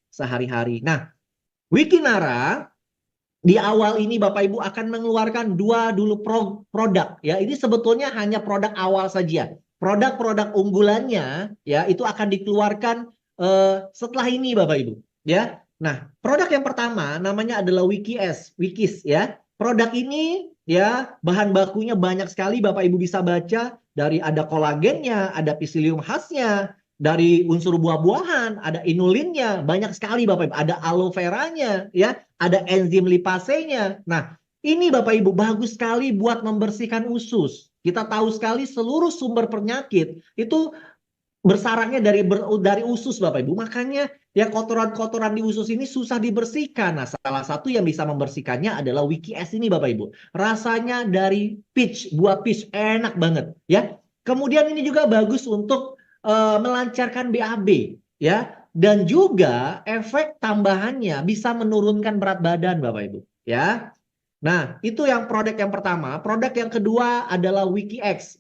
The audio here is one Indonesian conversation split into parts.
sehari-hari. Nah, Wikinara di awal ini Bapak Ibu akan mengeluarkan dua dulu produk ya. Ini sebetulnya hanya produk awal saja. Produk-produk unggulannya ya itu akan dikeluarkan setelah ini Bapak Ibu ya. Nah, produk yang pertama namanya adalah Wikis ya. Produk ini ya bahan bakunya banyak sekali Bapak Ibu bisa baca dari ada kolagennya, ada psyllium khasnya, dari unsur buah-buahan, ada inulinnya, banyak sekali Bapak Ibu, ada aloe veranya ya, ada enzim lipasenya. Nah, ini Bapak Ibu bagus sekali buat membersihkan usus. Kita tahu sekali seluruh sumber penyakit itu bersarangnya dari usus Bapak Ibu. Makanya ya kotoran-kotoran di usus ini susah dibersihkan. Nah, salah satu yang bisa membersihkannya adalah Wiki S ini Bapak Ibu. Rasanya dari peach, buah peach enak banget ya. Kemudian ini juga bagus untuk melancarkan BAB ya. Dan juga efek tambahannya bisa menurunkan berat badan Bapak Ibu ya. Nah, itu yang produk yang pertama. Produk yang kedua adalah WikiX.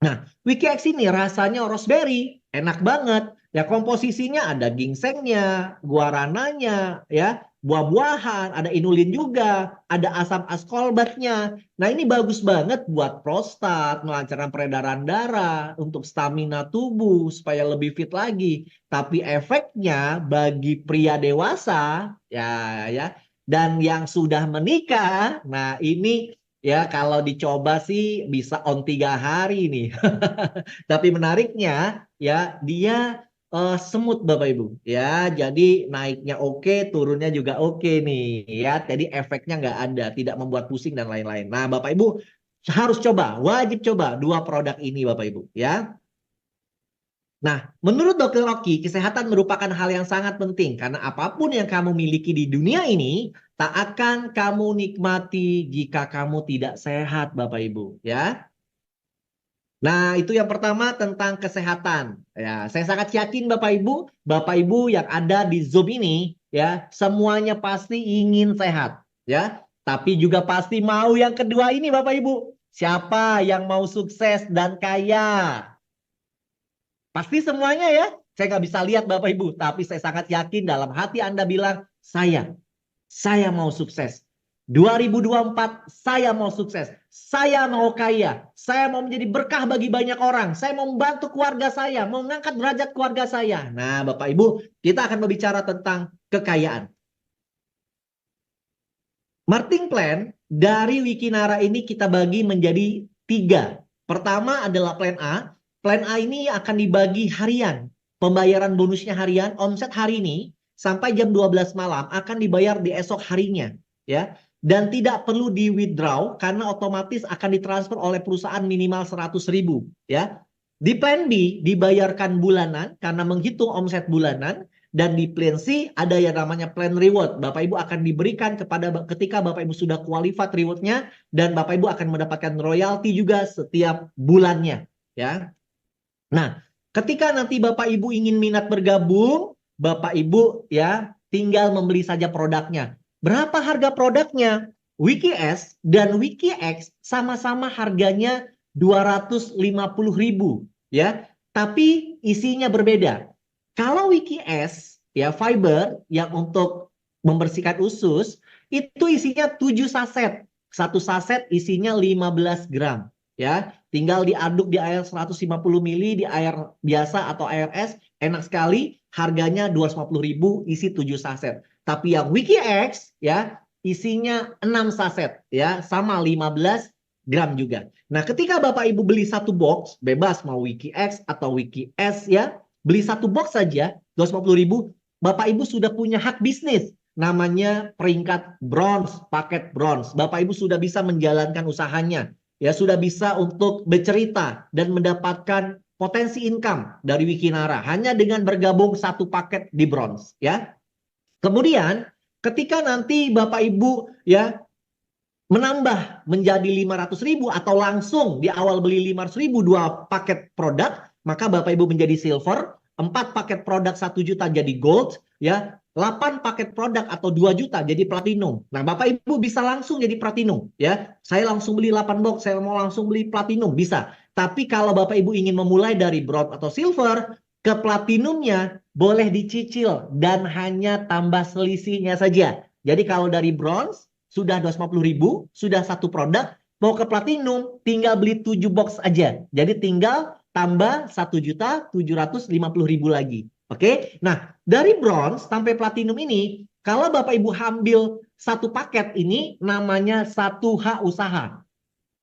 Nah, WikiX ini rasanya raspberry, enak banget. Ya komposisinya ada gingsengnya, guarananya, ya buah-buahan, ada inulin juga, ada asam ascorbatnya. Nah, ini bagus banget buat prostat, melancarkan peredaran darah, untuk stamina tubuh supaya lebih fit lagi. Tapi efeknya bagi pria dewasa, ya, dan yang sudah menikah, nah ini ya kalau dicoba sih bisa on 3 hari nih. Tapi menariknya ya dia semut Bapak Ibu ya. Jadi naiknya oke, turunnya juga oke nih ya. Jadi efeknya nggak ada, tidak membuat pusing dan lain-lain. Nah Bapak Ibu harus coba, wajib coba dua produk ini Bapak Ibu ya. Nah, menurut Dokter Oki, kesehatan merupakan hal yang sangat penting karena apapun yang kamu miliki di dunia ini tak akan kamu nikmati jika kamu tidak sehat, Bapak Ibu, ya. Nah, itu yang pertama tentang kesehatan. Ya, saya sangat yakin Bapak Ibu yang ada di Zoom ini, ya, semuanya pasti ingin sehat, ya. Tapi juga pasti mau yang kedua ini, Bapak Ibu. Siapa yang mau sukses dan kaya? Pasti semuanya ya. Saya nggak bisa lihat Bapak Ibu, tapi saya sangat yakin dalam hati Anda bilang, saya mau sukses. 2024 saya mau sukses. Saya mau kaya. Saya mau menjadi berkah bagi banyak orang. Saya mau membantu keluarga saya, mau mengangkat derajat keluarga saya. Nah, Bapak Ibu, kita akan berbicara tentang kekayaan. Marketing plan dari Wikinara ini kita bagi menjadi 3. Pertama adalah plan A. Plan A ini akan dibagi harian. Pembayaran bonusnya harian, omset hari ini sampai jam 12 malam akan dibayar di esok harinya, ya. Dan tidak perlu di withdraw karena otomatis akan ditransfer oleh perusahaan minimal 100.000, ya. Di plan B dibayarkan bulanan karena menghitung omset bulanan. Dan di plan C ada yang namanya plan reward. Bapak Ibu akan diberikan ketika Bapak Ibu sudah qualified rewardnya. Dan Bapak Ibu akan mendapatkan royalti juga setiap bulannya. Ya. Nah, ketika nanti Bapak Ibu ingin minat bergabung, Bapak Ibu ya tinggal membeli saja produknya. Berapa harga produknya? WikiS dan WikiX sama-sama harganya 250.000 ya. Tapi isinya berbeda. Kalau WikiS ya fiber yang untuk membersihkan usus itu isinya 7 saset. Satu saset isinya 15 gram ya. Tinggal diaduk di air 150 ml di air biasa atau air es, enak sekali. Harganya 250.000 isi 7 saset. Tapi yang WikiX ya isinya 6 saset ya, sama 15 gram juga. Nah, ketika Bapak Ibu beli satu box, bebas mau WikiX atau WikiS ya, beli satu box saja 250.000, Bapak Ibu sudah punya hak bisnis namanya peringkat bronze, paket bronze. Bapak Ibu sudah bisa menjalankan usahanya, ya sudah bisa untuk bercerita dan mendapatkan potensi income dari Wikinara hanya dengan bergabung satu paket di bronze, ya. Kemudian ketika nanti Bapak Ibu ya menambah menjadi 500.000 atau langsung di awal beli 500.000 dua paket produk, maka Bapak Ibu menjadi silver, 4 paket produk 1 juta jadi gold, ya 8 paket produk atau 2 juta jadi platinum. Nah, Bapak Ibu bisa langsung jadi platinum, ya. Saya langsung beli 8 box, saya mau langsung beli platinum, bisa. Tapi kalau Bapak Ibu ingin memulai dari bronze atau silver ke platinumnya, boleh dicicil dan hanya tambah selisihnya saja. Jadi kalau dari bronze sudah 250.000, sudah satu produk, mau ke platinum tinggal beli 7 box aja. Jadi tinggal tambah 1.750.000 lagi. Oke. Nah, dari bronze sampai platinum ini, kalau Bapak Ibu ambil satu paket ini namanya 1H usaha.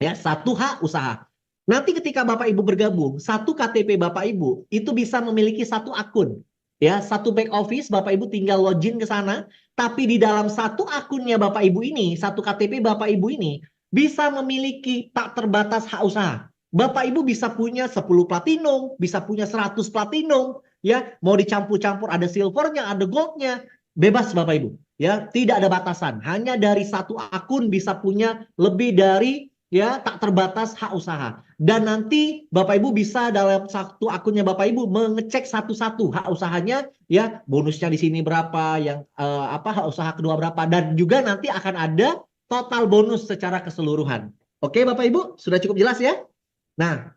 Ya, 1H usaha. Nanti ketika Bapak Ibu bergabung, satu KTP Bapak Ibu itu bisa memiliki satu akun. Ya, satu back office Bapak Ibu tinggal login ke sana, tapi di dalam satu akunnya Bapak Ibu ini, satu KTP Bapak Ibu ini bisa memiliki tak terbatas hak usaha. Bapak Ibu bisa punya 10 platinum, bisa punya 100 platinum, ya, mau dicampur-campur ada silvernya, ada goldnya, bebas Bapak Ibu. Ya, tidak ada batasan. Hanya dari satu akun bisa punya lebih dari, ya, tak terbatas hak usaha. Dan nanti Bapak Ibu bisa dalam satu akunnya Bapak Ibu mengecek satu-satu hak usahanya, ya, bonusnya di sini berapa, yang hak usaha kedua berapa, dan juga nanti akan ada total bonus secara keseluruhan. Oke Bapak Ibu, sudah cukup jelas ya? Nah,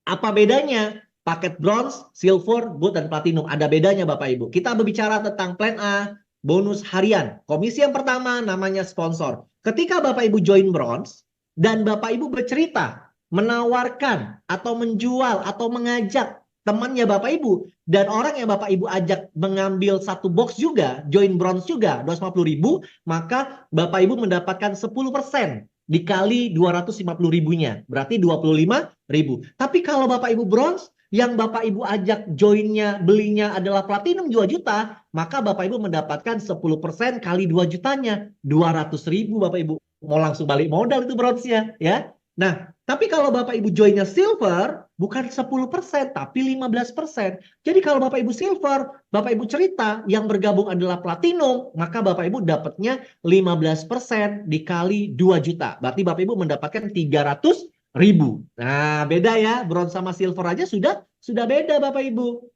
apa bedanya paket bronze, silver, gold, dan platinum? Ada bedanya Bapak Ibu. Kita berbicara tentang plan A, bonus harian. Komisi yang pertama namanya sponsor. Ketika Bapak Ibu join bronze dan Bapak Ibu bercerita, menawarkan atau menjual atau mengajak temannya Bapak Ibu dan orang yang Bapak Ibu ajak mengambil satu box juga, join bronze juga 250.000, maka Bapak Ibu mendapatkan 10% dikali 250.000-nya, berarti 25.000. Tapi kalau Bapak Ibu bronze yang Bapak Ibu ajak joinnya, belinya adalah platinum 2 juta, maka Bapak Ibu mendapatkan 10% kali 2 jutanya, 200.000 Bapak Ibu. Mau langsung balik modal itu bronze-nya, ya. Nah, tapi kalau Bapak Ibu joinnya silver, bukan 10%, tapi 15%. Jadi kalau Bapak Ibu silver, Bapak Ibu cerita yang bergabung adalah platinum, maka Bapak Ibu dapatnya 15% dikali 2 juta. Berarti Bapak Ibu mendapatkan 300.000. Nah, beda ya, bronze sama silver aja sudah beda Bapak Ibu.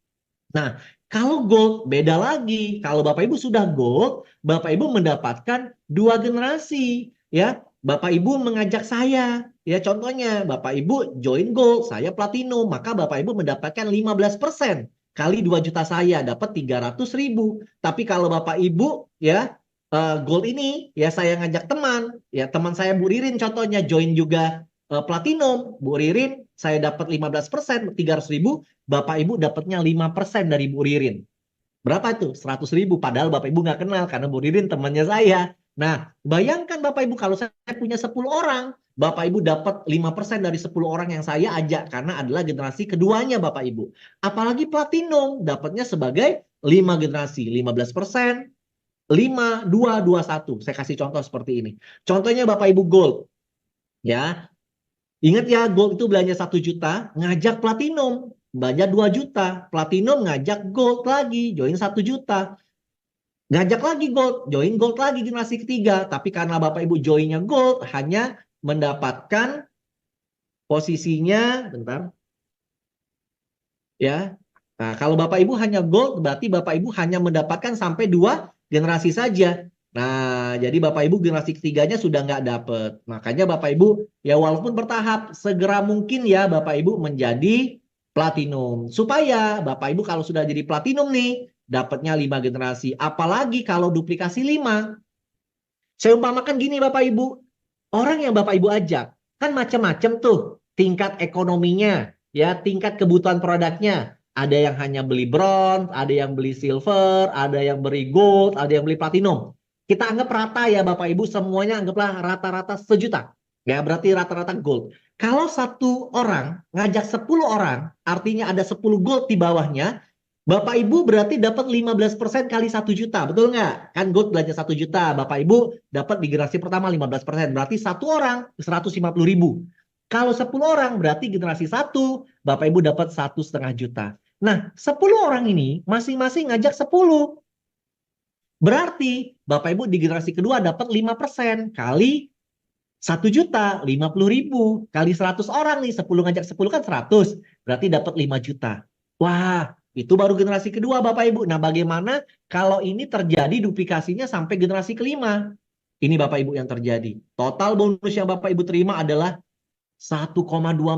Nah, kalau gold beda lagi. Kalau Bapak Ibu sudah gold, Bapak Ibu mendapatkan 2 generasi, ya. Bapak Ibu mengajak saya, ya, contohnya Bapak Ibu join gold, saya platinum, maka Bapak Ibu mendapatkan 15% kali 2 juta saya dapat 300.000. Tapi kalau Bapak Ibu, ya, gold ini, ya, saya ngajak teman, ya, teman saya Bu Ririn contohnya join juga platinum, Bu Ririn saya dapat 15%, 300.000, Bapak Ibu dapatnya 5% dari Bu Ririn. Berapa itu? 100.000. Padahal Bapak Ibu nggak kenal karena Bu Ririn temannya saya. Nah, bayangkan Bapak Ibu kalau saya punya 10 orang, Bapak Ibu dapat 5% dari 10 orang yang saya ajak karena adalah generasi keduanya Bapak Ibu. Apalagi platinum, dapatnya sebagai 5 generasi, 15%, 5, 2, 2, 1. Saya kasih contoh seperti ini. Contohnya Bapak Ibu gold. Ya, ingat ya, gold itu belanja 1 juta, ngajak platinum belanja 2 juta, platinum ngajak gold lagi, join 1 juta. Ngajak lagi gold, join gold lagi generasi ketiga. Tapi karena Bapak Ibu joinnya gold, hanya mendapatkan posisinya, bentar. Ya. Nah, kalau Bapak Ibu hanya gold, berarti Bapak Ibu hanya mendapatkan sampai 2 generasi saja. Nah, jadi Bapak Ibu generasi ketiganya sudah nggak dapet. Makanya Bapak Ibu, ya walaupun bertahap, segera mungkin ya Bapak Ibu menjadi platinum. Supaya Bapak Ibu kalau sudah jadi platinum nih, dapatnya 5 generasi. Apalagi kalau duplikasi 5. Saya umpamakan gini Bapak Ibu, orang yang Bapak Ibu ajak, kan macam-macam tuh tingkat ekonominya, ya, tingkat kebutuhan produknya. Ada yang hanya beli bronze, ada yang beli silver, ada yang beli gold, ada yang beli platinum. Kita anggap rata ya Bapak Ibu, semuanya anggaplah rata-rata sejuta. Ya, berarti rata-rata gold. Kalau satu orang ngajak 10 orang, artinya ada 10 gold di bawahnya, Bapak Ibu berarti dapat 15% kali 1 juta, betul nggak? Kan gold belanja 1 juta, Bapak Ibu dapat di generasi pertama 15%, berarti satu orang 150.000. Kalau 10 orang berarti generasi 1, Bapak Ibu dapat 1,5 juta. Nah, 10 orang ini masing-masing ngajak 10. Berarti Bapak Ibu di generasi kedua dapat 5% kali 1 juta, 50.000 kali 100 orang nih, 10 ngajak 10 kan 100, berarti dapat 5 juta. Wah, itu baru generasi kedua Bapak Ibu. Nah, bagaimana kalau ini terjadi duplikasinya sampai generasi kelima? Ini Bapak Ibu yang terjadi. Total bonus yang Bapak Ibu terima adalah 1,2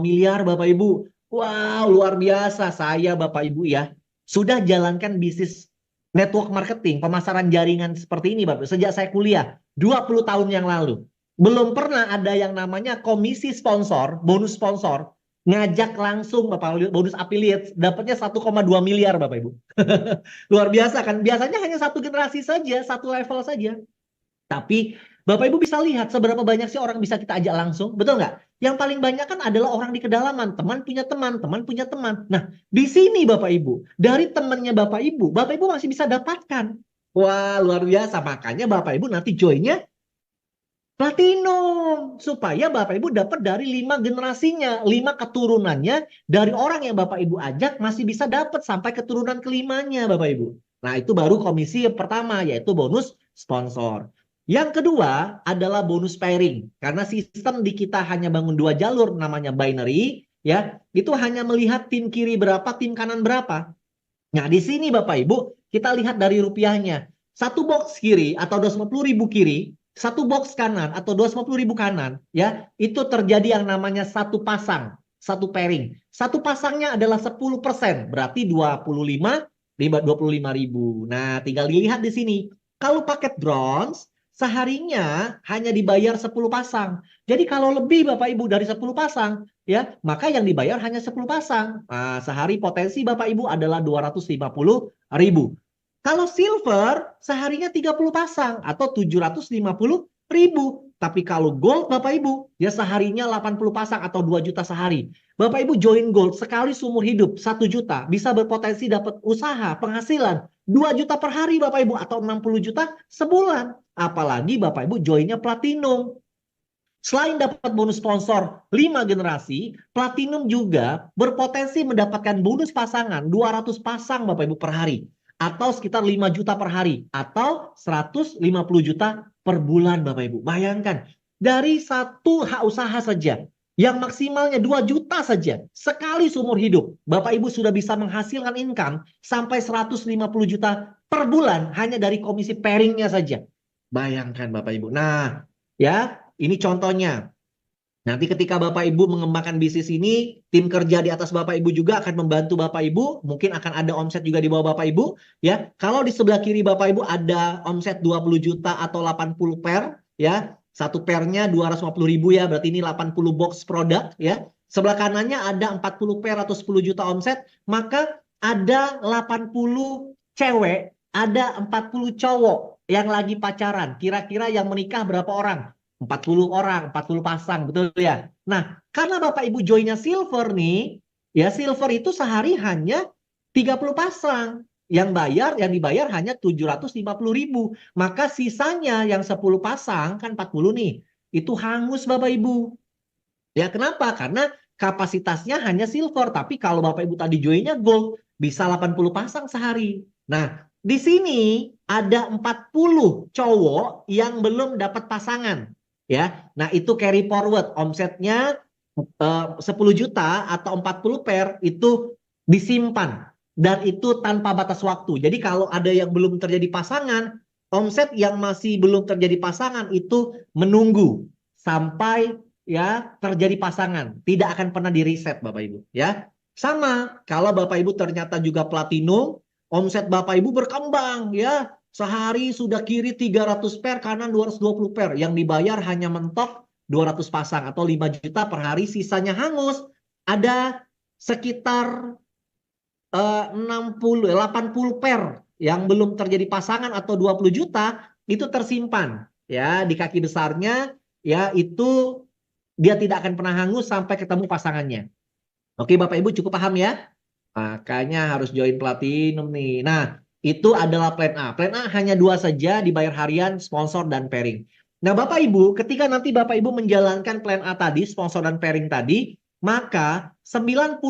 miliar Bapak Ibu. Wow, luar biasa. Saya Bapak Ibu ya, sudah jalankan bisnis network marketing, pemasaran jaringan seperti ini Bapak, sejak saya kuliah 20 tahun yang lalu. Belum pernah ada yang namanya komisi sponsor, bonus sponsor, ngajak langsung Bapak, bonus affiliate, dapatnya 1,2 miliar Bapak Ibu. Luar biasa kan? Biasanya hanya satu generasi saja, satu level saja. Tapi Bapak Ibu bisa lihat seberapa banyak sih orang bisa kita ajak langsung, betul nggak? Yang paling banyak kan adalah orang di kedalaman, teman punya teman, teman punya teman. Nah, di sini Bapak Ibu, dari temannya Bapak Ibu masih bisa dapatkan. Wah, luar biasa. Makanya Bapak Ibu nanti joinnya Platinum. Supaya Bapak Ibu dapat dari 5 generasinya, 5 keturunannya, dari orang yang Bapak Ibu ajak masih bisa dapat sampai keturunan kelimanya Bapak Ibu. Nah, itu baru komisi yang pertama, yaitu bonus sponsor. Yang kedua adalah bonus pairing. Karena sistem di kita hanya bangun 2 jalur, namanya binary, ya, itu hanya melihat tim kiri berapa, tim kanan berapa. Nah, di sini Bapak Ibu, kita lihat dari rupiahnya. Satu box kiri atau 250.000 kiri, satu box kanan atau 250.000 kanan, ya, itu terjadi yang namanya satu pasang, satu pairing. Satu pasangnya adalah 10%, berarti 25.000. Nah, tinggal dilihat di sini. Kalau paket bronze, seharinya hanya dibayar 10 pasang. Jadi kalau lebih Bapak Ibu dari 10 pasang, ya, maka yang dibayar hanya 10 pasang. Nah, sehari potensi Bapak Ibu adalah 250.000. Kalau silver, seharinya 30 pasang atau 750.000. Tapi kalau gold Bapak Ibu, ya seharinya 80 pasang atau 2 juta sehari. Bapak Ibu join gold sekali seumur hidup 1 juta, bisa berpotensi dapat usaha, penghasilan 2 juta per hari Bapak Ibu atau 60 juta sebulan. Apalagi Bapak Ibu joinnya platinum. Selain dapat bonus sponsor 5 generasi, Platinum juga berpotensi mendapatkan bonus pasangan 200 pasang Bapak Ibu per hari. Atau sekitar 5 juta per hari. Atau 150 juta per bulan Bapak Ibu. Bayangkan, dari satu hak usaha saja, yang maksimalnya 2 juta saja, sekali seumur hidup, Bapak Ibu sudah bisa menghasilkan income sampai 150 juta per bulan hanya dari komisi pairingnya saja. Bayangkan Bapak Ibu. Nah, ya, ini contohnya. Nanti ketika Bapak Ibu mengembangkan bisnis ini, tim kerja di atas Bapak Ibu juga akan membantu Bapak Ibu. Mungkin akan ada omset juga di bawah Bapak Ibu. Ya, kalau di sebelah kiri Bapak Ibu ada omset 20 juta atau 80 pair, ya, satu pairnya 250.000 ya, berarti ini 80 box produk, ya. Sebelah kanannya ada 40 pair atau 10 juta omset, maka ada 80 cewek, ada 40 cowok yang lagi pacaran. Kira-kira yang menikah berapa orang? 40 orang, 40 pasang, betul ya? Nah, karena Bapak Ibu joinnya silver nih, ya silver itu sehari hanya 30 pasang. Yang dibayar hanya 750.000. Maka sisanya yang 10 pasang, kan 40 nih, itu hangus Bapak Ibu. Ya kenapa? Karena kapasitasnya hanya silver. Tapi kalau Bapak Ibu tadi joinnya gold, bisa 80 pasang sehari. Nah, di sini ada 40 cowok yang belum dapat pasangan. Ya, nah itu carry forward omsetnya 10 juta atau 40 pair itu disimpan dan itu tanpa batas waktu. Jadi kalau ada yang belum terjadi pasangan, omset yang masih belum terjadi pasangan itu menunggu sampai ya terjadi pasangan, tidak akan pernah di reset Bapak Ibu ya. Sama kalau Bapak Ibu ternyata juga platinum, omset Bapak Ibu berkembang ya. Sehari sudah kiri 300 pair, kanan 220 pair. Yang dibayar hanya mentok 200 pasang atau 5 juta per hari, sisanya hangus. Ada sekitar 80 pair yang belum terjadi pasangan atau 20 juta itu tersimpan ya di kaki besarnya, ya itu dia tidak akan pernah hangus sampai ketemu pasangannya. Oke Bapak Ibu cukup paham ya? Makanya harus join platinum nih. Nah, itu adalah plan A. Plan A hanya 2 saja, dibayar harian, sponsor, dan pairing. Nah, Bapak Ibu, ketika nanti Bapak Ibu menjalankan plan A tadi, sponsor dan pairing tadi, maka 90%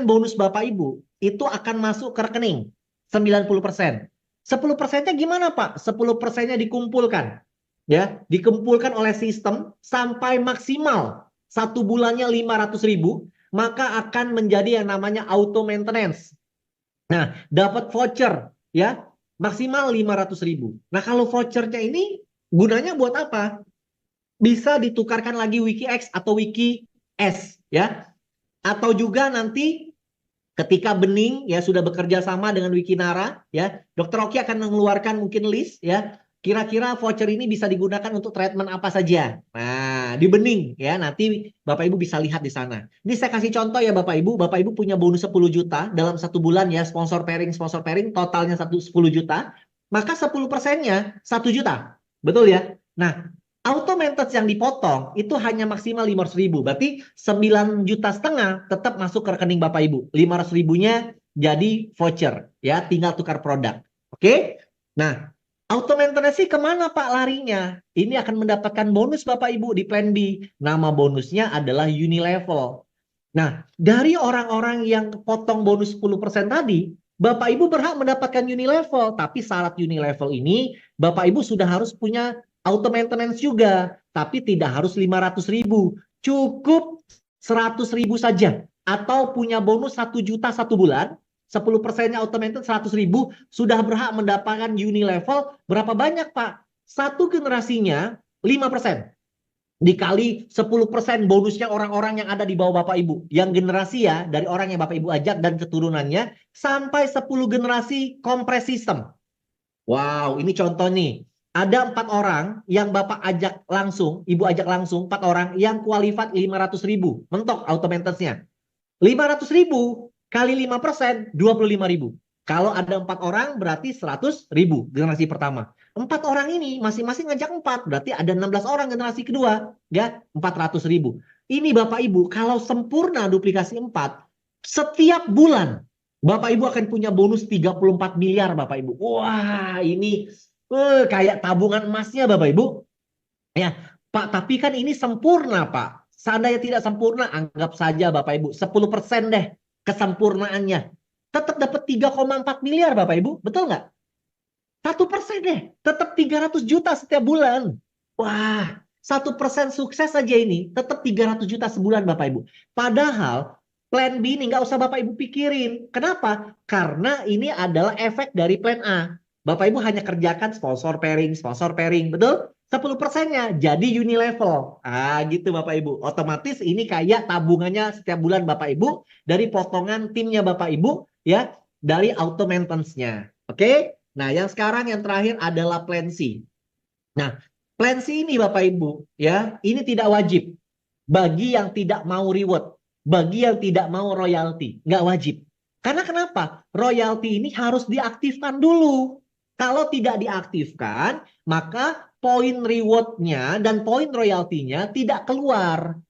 bonus Bapak Ibu itu akan masuk ke rekening. 90%. 10%-nya gimana Pak? 10%-nya dikumpulkan. Ya, dikumpulkan oleh sistem sampai maksimal 1 bulannya 500.000, maka akan menjadi yang namanya auto maintenance. Nah, dapat voucher ya, maksimal 500.000. Nah, kalau vouchernya ini gunanya buat apa? Bisa ditukarkan lagi Wiki X atau Wiki S ya. Atau juga nanti Ketika bening ya sudah bekerja sama dengan Wikinara ya, Dokter Oki akan mengeluarkan mungkin list ya. Kira-kira voucher ini bisa digunakan untuk treatment apa saja. Nah, di bening ya, nanti Bapak Ibu bisa lihat di sana. Ini saya kasih contoh ya Bapak Ibu. Bapak Ibu punya bonus 10 juta dalam 1 bulan ya, sponsor pairing totalnya 10 juta. Maka 10%-nya 1 juta. Betul ya? Nah, auto maintenance yang dipotong itu hanya maksimal 500.000. Berarti 9,5 juta tetap masuk ke rekening Bapak Ibu. 500.000-nya jadi voucher ya, tinggal tukar produk. Oke? Nah, auto maintenance kemana Pak larinya? Ini akan mendapatkan bonus Bapak Ibu di plan B. Nama bonusnya adalah Unilevel. Nah, dari orang-orang yang potong bonus 10% tadi, Bapak Ibu berhak mendapatkan Unilevel. Tapi syarat Unilevel ini, Bapak Ibu sudah harus punya auto maintenance juga. Tapi tidak harus 500.000. Cukup 100.000 saja. Atau punya bonus 1 juta 1 bulan. 10%-nya auto maintenance 100.000. Sudah berhak mendapatkan Unilevel. Berapa banyak Pak? Satu generasinya 5%. Dikali 10% bonusnya orang-orang yang ada di bawah Bapak Ibu. Yang generasi ya, dari orang yang Bapak Ibu ajak dan keturunannya, sampai 10 generasi kompres sistem. Wow, ini contoh nih. Ada 4 orang yang Bapak ajak langsung, Ibu ajak langsung, 4 orang yang qualified 500.000. Mentok auto maintenance-nya. 500.000 kali 5%, 25.000. Kalau ada 4 orang berarti 100.000 generasi pertama. 4 orang ini masing-masing ngajak 4, berarti ada 16 orang generasi kedua, ya 400.000. Ini Bapak Ibu, kalau sempurna duplikasi 4, setiap bulan Bapak Ibu akan punya bonus 34 miliar Bapak Ibu. Wah, ini kayak tabungan emasnya Bapak Ibu. Ya, Pak, tapi kan ini sempurna Pak. Seandainya tidak sempurna, anggap saja Bapak Ibu 10% deh kesempurnaannya. Tetap dapat 3,4 miliar Bapak Ibu, betul nggak? 1% deh, tetap 300 juta setiap bulan. Wah, 1% sukses saja ini, tetap 300 juta sebulan Bapak Ibu. Padahal plan B ini nggak usah Bapak Ibu pikirin. Kenapa? Karena ini adalah efek dari plan A. Bapak Ibu hanya kerjakan sponsor pairing, betul? 10%-nya jadi Unilevel. Ah, gitu Bapak Ibu. Otomatis ini kayak tabungannya setiap bulan Bapak Ibu dari potongan timnya Bapak Ibu ya, dari auto maintenance-nya. Oke? Nah, yang sekarang yang terakhir adalah plan C. Nah, plan C ini Bapak Ibu ya, ini tidak wajib bagi yang tidak mau reward, bagi yang tidak mau royalti, nggak wajib. Karena kenapa? Royalti ini harus diaktifkan dulu. Kalau tidak diaktifkan, maka poin rewardnya dan poin royaltinya tidak keluar.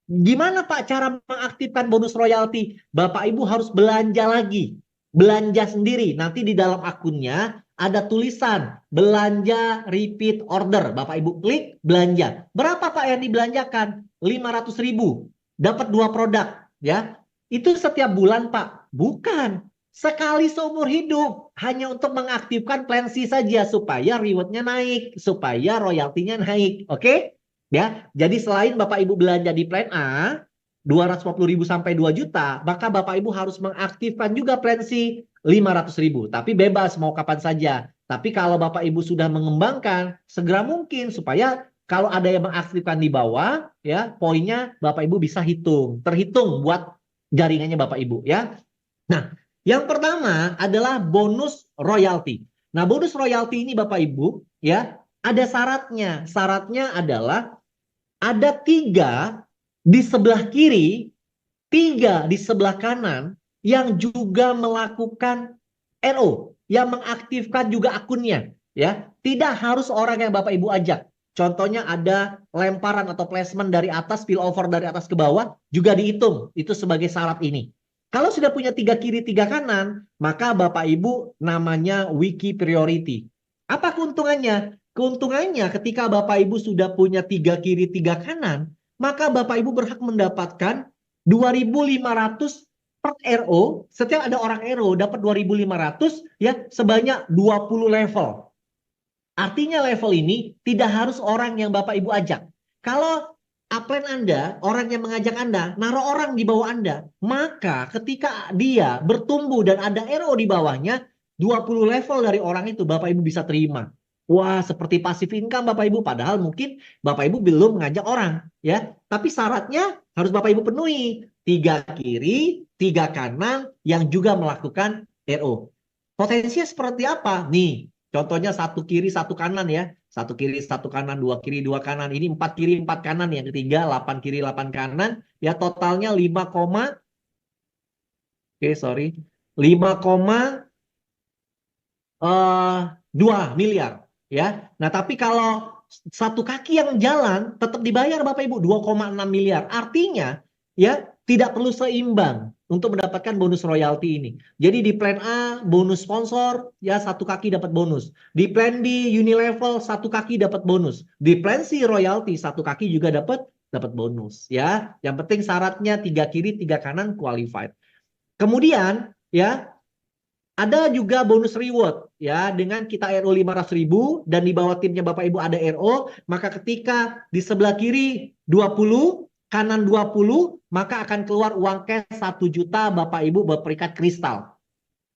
Gimana Pak cara mengaktifkan bonus royalti? Bapak Ibu harus belanja lagi. Belanja sendiri. Nanti di dalam akunnya ada tulisan belanja repeat order. Bapak Ibu klik belanja. Berapa Pak yang dibelanjakan? 500.000. Dapat 2 produk. Ya, itu setiap bulan Pak? Bukan. Sekali seumur hidup. Hanya untuk mengaktifkan plan C saja. Supaya rewardnya naik. Supaya royaltinya naik. Oke? Ya, jadi selain Bapak Ibu belanja di plan A 250.000 sampai 2 juta, maka Bapak Ibu harus mengaktifkan juga plan C 500.000. Tapi bebas mau kapan saja. Tapi kalau Bapak Ibu sudah mengembangkan, segera mungkin supaya kalau ada yang mengaktifkan di bawah, ya poinnya Bapak Ibu bisa terhitung buat jaringannya Bapak Ibu ya. Nah, yang pertama adalah bonus royalti. Nah, bonus royalti ini Bapak Ibu ya, ada syaratnya. Syaratnya adalah ada 3 di sebelah kiri, 3 di sebelah kanan yang juga melakukan NO, yang mengaktifkan juga akunnya. Ya, tidak harus orang yang Bapak Ibu ajak. Contohnya ada lemparan atau placement dari atas, spillover dari atas ke bawah, juga dihitung. Itu sebagai syarat ini. Kalau sudah punya 3 kiri, 3 kanan, maka Bapak Ibu namanya wiki priority. Apa keuntungannya? Keuntungannya ketika Bapak Ibu sudah punya 3 kiri 3 kanan, maka Bapak Ibu berhak mendapatkan 2.500 per RO. Setiap ada orang RO dapat 2.500 ya, sebanyak 20 level. Artinya level ini tidak harus orang yang Bapak Ibu ajak. Kalau upline Anda, orang yang mengajak Anda, naruh orang di bawah Anda, maka ketika dia bertumbuh dan ada RO di bawahnya, 20 level dari orang itu Bapak Ibu bisa terima. Wah, seperti passive income Bapak Ibu, padahal mungkin Bapak Ibu belum mengajak orang, ya. Tapi syaratnya harus Bapak Ibu penuhi. 3 kiri, 3 kanan yang juga melakukan RO. Potensinya seperti apa? Nih, contohnya 1 kiri, 1 kanan ya. 1 kiri, 1 kanan, 2 kiri, 2 kanan. Ini 4 kiri, 4 kanan. Yang ketiga, 8 kiri, 8 kanan. Ya, totalnya 5, oke, sorry. 5,2 miliar. Ya. Nah, tapi kalau satu kaki yang jalan tetap dibayar Bapak Ibu 2,6 miliar. Artinya ya tidak perlu seimbang untuk mendapatkan bonus royalti ini. Jadi di plan A bonus sponsor ya satu kaki dapat bonus. Di plan B Unilevel satu kaki dapat bonus. Di plan C royalti satu kaki juga dapat bonus ya. Yang penting syaratnya 3 kiri 3 kanan qualified. Kemudian ya ada juga bonus reward ya dengan kita RO 500.000 dan di bawah timnya Bapak Ibu ada RO, maka ketika di sebelah kiri 20, kanan 20, maka akan keluar uang cash 1 juta Bapak Ibu berperingkat kristal.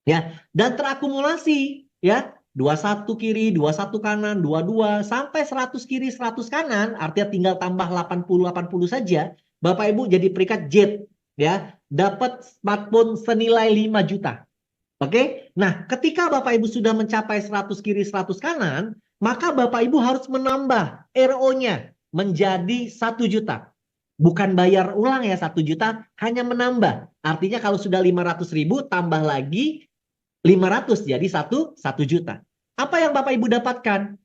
Ya, dan terakumulasi ya 21 kiri, 21 kanan, 22 sampai 100 kiri, 100 kanan, artinya tinggal tambah 80 saja, Bapak Ibu jadi peringkat jet ya, dapat smartphone senilai 5 juta. Oke, nah ketika Bapak Ibu sudah mencapai 100 kiri 100 kanan, maka Bapak Ibu harus menambah RO-nya menjadi 1 juta. Bukan bayar ulang ya 1 juta, hanya menambah. Artinya kalau sudah 500.000 tambah lagi 500 jadi 1 juta. Apa yang Bapak Ibu dapatkan?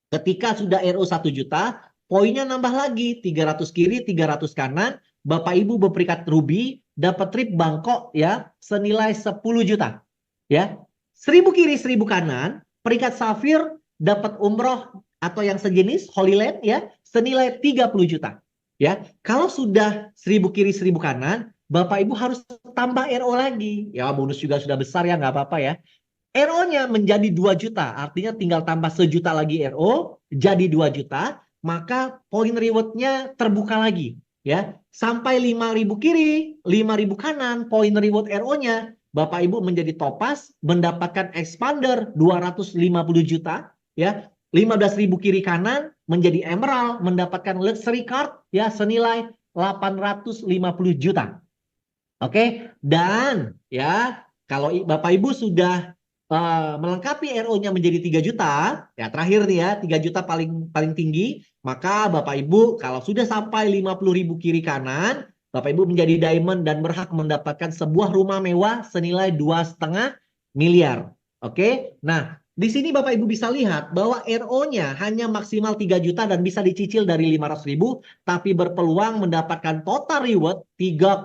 Ketika sudah RO 1 juta, poinnya nambah lagi 300 kiri 300 kanan, Bapak Ibu berperingkat ruby dapat trip Bangkok ya senilai 10 juta. Ya, 1000 kiri 1000 kanan, peringkat safir dapat umroh atau yang sejenis Holy Land ya senilai 30 juta. Ya, kalau sudah 1000 kiri 1000 kanan, Bapak Ibu harus tambah RO lagi. Ya, bonus juga sudah besar ya, nggak apa-apa ya. RO-nya menjadi 2 juta, artinya tinggal tambah sejuta lagi RO, jadi 2 juta, maka poin reward-nya terbuka lagi. Ya, sampai 5.000 kiri, 5.000 kanan, poin reward RO-nya Bapak Ibu menjadi topas, mendapatkan expander 250 juta, ya, 15.000 kiri kanan menjadi emerald, mendapatkan luxury card ya senilai 850 juta. Oke, dan ya kalau Bapak Ibu sudah melengkapi RO-nya menjadi 3 juta, ya terakhir nih ya, 3 juta paling tinggi, maka Bapak Ibu kalau sudah sampai 50.000 kiri kanan, Bapak Ibu menjadi diamond dan berhak mendapatkan sebuah rumah mewah senilai 2,5 miliar. Oke. Nah, di sini Bapak Ibu bisa lihat bahwa RO-nya hanya maksimal 3 juta dan bisa dicicil dari 500.000, tapi berpeluang mendapatkan total reward 3,6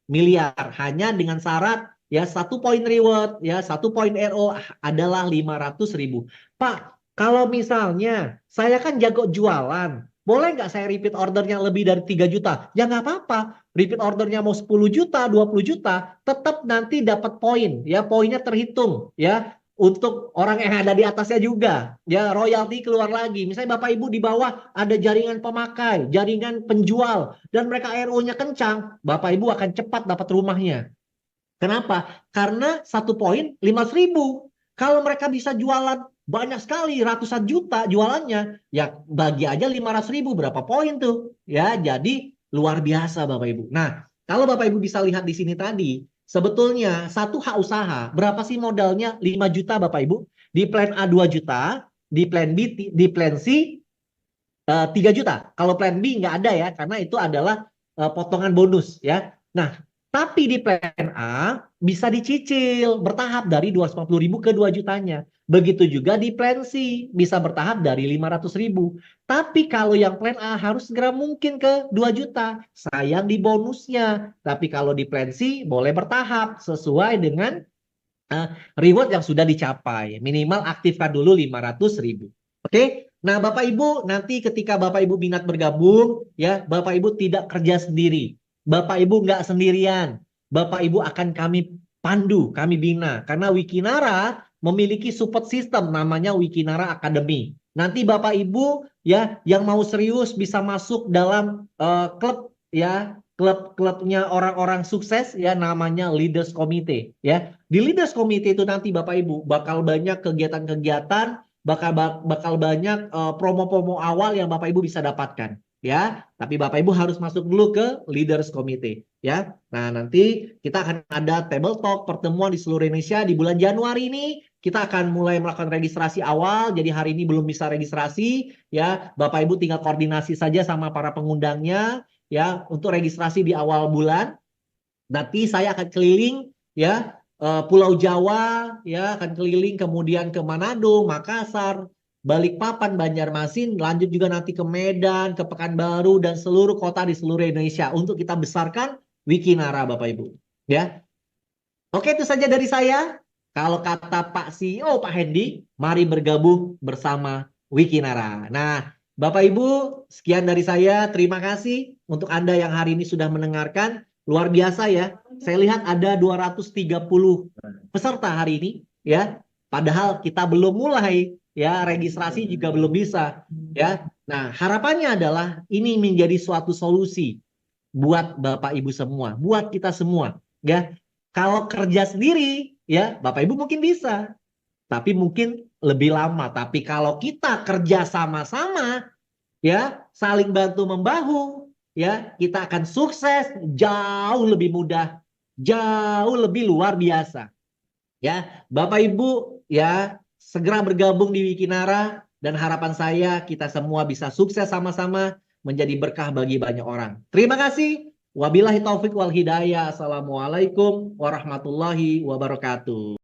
miliar hanya dengan syarat ya 1 poin reward ya 1 poin RO adalah 500.000. Pak, kalau misalnya saya kan jago jualan, boleh nggak saya repeat ordernya lebih dari 3 juta? Ya nggak apa-apa. Repeat ordernya mau 10 juta, 20 juta, tetap nanti dapat poin. Ya, poinnya terhitung. Ya, untuk orang yang ada di atasnya juga. Ya, royalti keluar lagi. Misalnya Bapak Ibu di bawah ada jaringan pemakai, jaringan penjual, dan mereka RO-nya kencang, Bapak Ibu akan cepat dapat rumahnya. Kenapa? Karena 1 poin 500.000. Kalau mereka bisa jualan banyak sekali, ratusan juta jualannya, ya bagi aja 500.000, berapa poin tuh? Ya, jadi luar biasa Bapak Ibu. Nah, kalau Bapak Ibu bisa lihat di sini tadi, sebetulnya satu hak usaha, berapa sih modalnya? 5 juta Bapak Ibu. Di plan A 2 juta, di plan B, di plan C 3 juta. Kalau plan B nggak ada ya, karena itu adalah potongan bonus ya. Nah, tapi di plan A bisa dicicil bertahap dari 250.000 ke 2 jutanya. Begitu juga di plan C bisa bertahap dari 500.000. Tapi kalau yang plan A harus segera mungkin ke 2 juta. Sayang di bonusnya. Tapi kalau di plan C boleh bertahap sesuai dengan reward yang sudah dicapai. Minimal aktifkan dulu 500.000. Oke? Nah, Bapak Ibu, nanti ketika Bapak Ibu minat bergabung, ya, Bapak Ibu tidak kerja sendiri. Bapak Ibu nggak sendirian. Bapak Ibu akan kami pandu, kami bina. Karena Wikinara memiliki support system namanya Wikinara Academy. Nanti Bapak Ibu ya yang mau serius bisa masuk dalam klub ya, klub-klubnya orang-orang sukses ya namanya Leaders Committee ya. Di Leaders Committee itu nanti Bapak Ibu bakal banyak kegiatan-kegiatan, bakal banyak promo-promo awal yang Bapak Ibu bisa dapatkan. ya, tapi Bapak Ibu harus masuk dulu ke Leaders Committee ya. Nah, nanti kita akan ada table talk pertemuan di seluruh Indonesia di bulan Januari ini. Kita akan mulai melakukan registrasi awal. Jadi hari ini belum bisa registrasi ya. Bapak Ibu tinggal koordinasi saja sama para pengundangnya ya untuk registrasi di awal bulan. Nanti saya akan keliling ya, Pulau Jawa ya, akan keliling kemudian ke Manado, Makassar, Balikpapan, Banjarmasin, lanjut juga nanti ke Medan, ke Pekanbaru dan seluruh kota di seluruh Indonesia untuk kita besarkan Wikinara Bapak Ibu. Ya. Oke, itu saja dari saya. Kalau kata Pak CEO Pak Hendy, mari bergabung bersama Wikinara. Nah, Bapak Ibu, sekian dari saya. Terima kasih untuk Anda yang hari ini sudah mendengarkan. Luar biasa ya. Saya lihat ada 230 peserta hari ini ya. Padahal kita belum mulai ya, registrasi juga belum bisa ya. Nah, harapannya adalah ini menjadi suatu solusi buat Bapak Ibu semua, buat kita semua ya. Kalau kerja sendiri ya, Bapak Ibu mungkin bisa, tapi mungkin lebih lama. Tapi kalau kita kerja sama-sama ya, saling bantu membahu ya, kita akan sukses jauh lebih mudah, jauh lebih luar biasa. Ya, Bapak Ibu ya, segera bergabung di Wikinara dan harapan saya kita semua bisa sukses sama-sama menjadi berkah bagi banyak orang. Terima kasih. Wabillahi taufik wal hidayah. Assalamualaikum warahmatullahi wabarakatuh.